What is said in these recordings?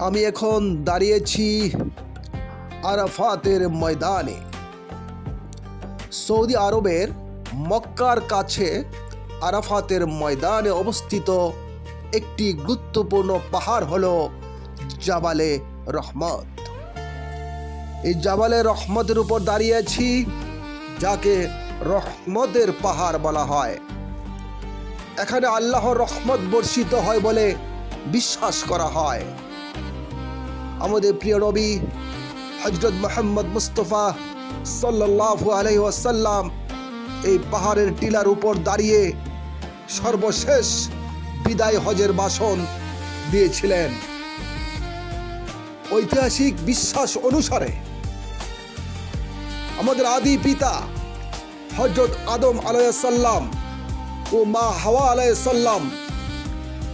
আমি এখন দাঁড়িয়েছি আরাফাতের ময়দানে। সৌদি আরবের মক্কার কাছে আরাফাতের ময়দানে অবস্থিত একটি গুরুত্বপূর্ণ পাহাড় হলো জাবালে রহমত। এই জাবালে রহমতের উপর দাঁড়িয়েছি, যাকে রহমতের পাহাড় বলা হয়। এখানে আল্লাহর রহমত বর্ষিত হয় বলে বিশ্বাস করা হয়। আমাদের প্রিয় নবী হযরত মুহাম্মদ মুস্তাফা সাল্লাল্লাহু আলাইহি ওয়াসাল্লাম এই পাহাড়ের টিলার উপর দাঁড়িয়ে সর্বশেষ বিদায় হজের ভাষণ দিয়েছিলেন। ঐতিহাসিক বিশ্বাস অনুসারে আমাদের আদি পিতা হযরত আদম আলাইহিস সালাম ও মা হাওয়া আলাইহিস সালাম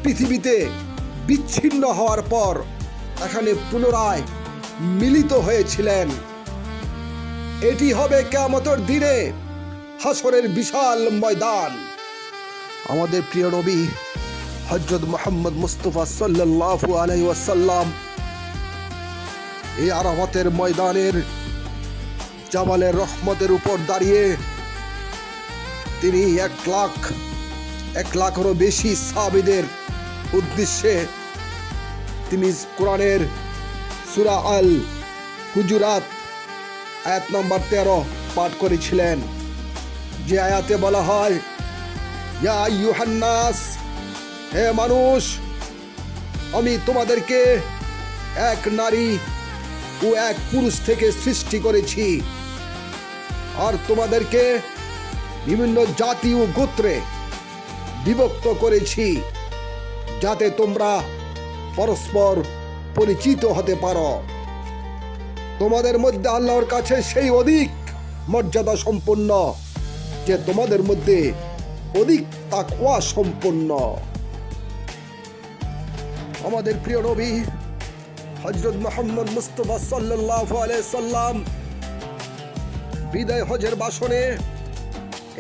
পৃথিবীতে বিচ্ছিন্ন হওয়ার পর এখানে পুনরায় মিলিত হয়েছিলেন। এটি হবে কিয়ামতের দিনে হাসরের বিশাল ময়দান। আমাদের প্রিয় নবী হযরত মুহাম্মদ মুস্তাফা সাল্লাল্লাহু আলাইহি ওয়াসাল্লাম এই আরাফাতের ময়দানের জাবালের রহমতের উপর দাঁড়িয়ে তিনি এক লাখেরও বেশি সাহাবীদের উদ্দেশ্যে তিনি কোরআনের সূরা আল হুজুরাত আয়াত নম্বর 13 পাঠ করেছিলেন, যে আয়াতে বলা হয়, ইয়া আইয়ুহান নাস, হে মানুষ, আমি তোমাদেরকে এক নারী ও এক পুরুষ থেকে সৃষ্টি করেছি, আর তোমাদেরকে বিভিন্ন জাতি ও গোত্রে বিভক্ত করেছি, যাতে তোমরা পরস্পর পরিচিত হতে পারো। তোমাদের মধ্যে আল্লাহর কাছে সেই অধিক মর্যাদা সম্পন্ন যে তোমাদের মধ্যে অধিক তাকওয়া সম্পন্ন। আমাদের প্রিয় নবী হযরত মুহাম্মদ মুস্তাফা সাল্লাল্লাহু আলাইহি সাল্লাম বিদায় হজের ভাষণে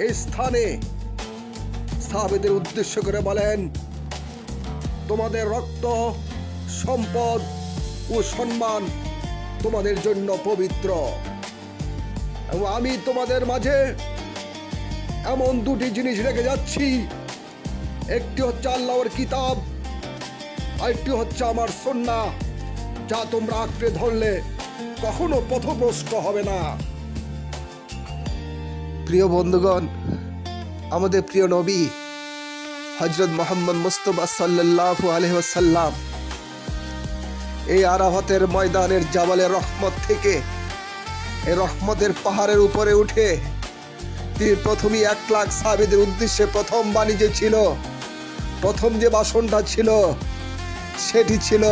এই স্থানে সাহাবীদের উদ্দেশ্য করে বলেন, তোমাদের রক্ত, সম্পদ ও সম্মান তোমাদের জন্য পবিত্র, এবং আমি তোমাদের মাঝে এমন দুটি জিনিস রেখে যাচ্ছি, একটি হচ্ছে আল্লাহর কিতাব, আরেকটি হচ্ছে আমার সুন্নাহ, যা তোমরা আঁকড়ে ধরলে কখনো পথভ্রষ্ট হবে না। প্রিয় বন্ধুগণ, আমাদের প্রিয় নবী হযরত মুহাম্মদ মুস্তাফা সাল্লাল্লাহু আলাইহি ওয়াসাল্লাম এই আরাফাতের ময়দানের জাবালে রহমত থেকে এই রহমতের পাহাড়ের উপরে উঠে তিনি প্রথমেই 1 লাখ সাহাবীদের উদ্দেশ্যে প্রথম বাণী যে ছিল, প্রথম যে ভাষণটা ছিল, সেটি ছিল,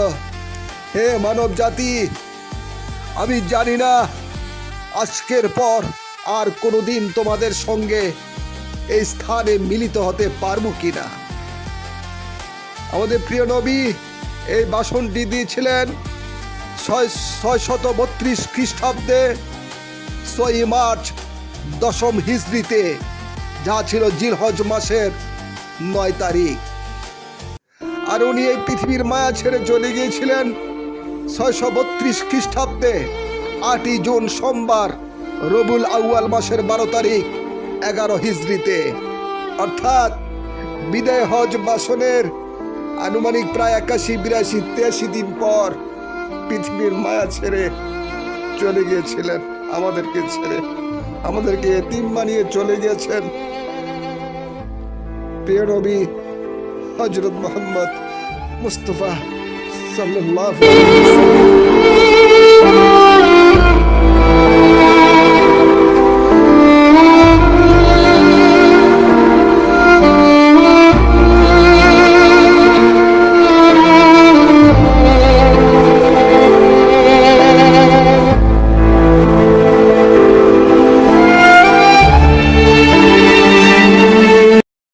হে মানব জাতি, আমি জানি না আজকের পর আর কোনোদিন তোমাদের সঙ্গে এই স্থানে মিলিত হতে পারবো কিনা। আমাদের প্রিয় নবী এই ভাষণটি দিয়েছিলেন 632 খ্রিস্টাব্দে 6 মার্চ 10ম হিজরিতে, যা ছিল জিলহজ মাসের 9 তারিখ। আর উনি এই পৃথিবীর মায়া ছেড়ে চলে গিয়েছিলেন 632 খ্রিস্টাব্দে 8ই জুন সোমবার রবিউল আউয়াল মাসের 12 তারিখ 11 হিজরিতে, অর্থাৎ বিদায় হজ ভাষণের আনুমানিক প্রায় 81-82-83 দিন পর পৃথিবীর মায়া ছেড়ে চলে গিয়েছিলেন। আমাদেরকে ছেড়ে, আমাদেরকে এতিম বানিয়ে চলে গিয়েছেন প্রিয় নবী হযরত মুহাম্মদ মুস্তাফা সাল্লাল্লাহু আলাইহি ওয়াসাল্লাম।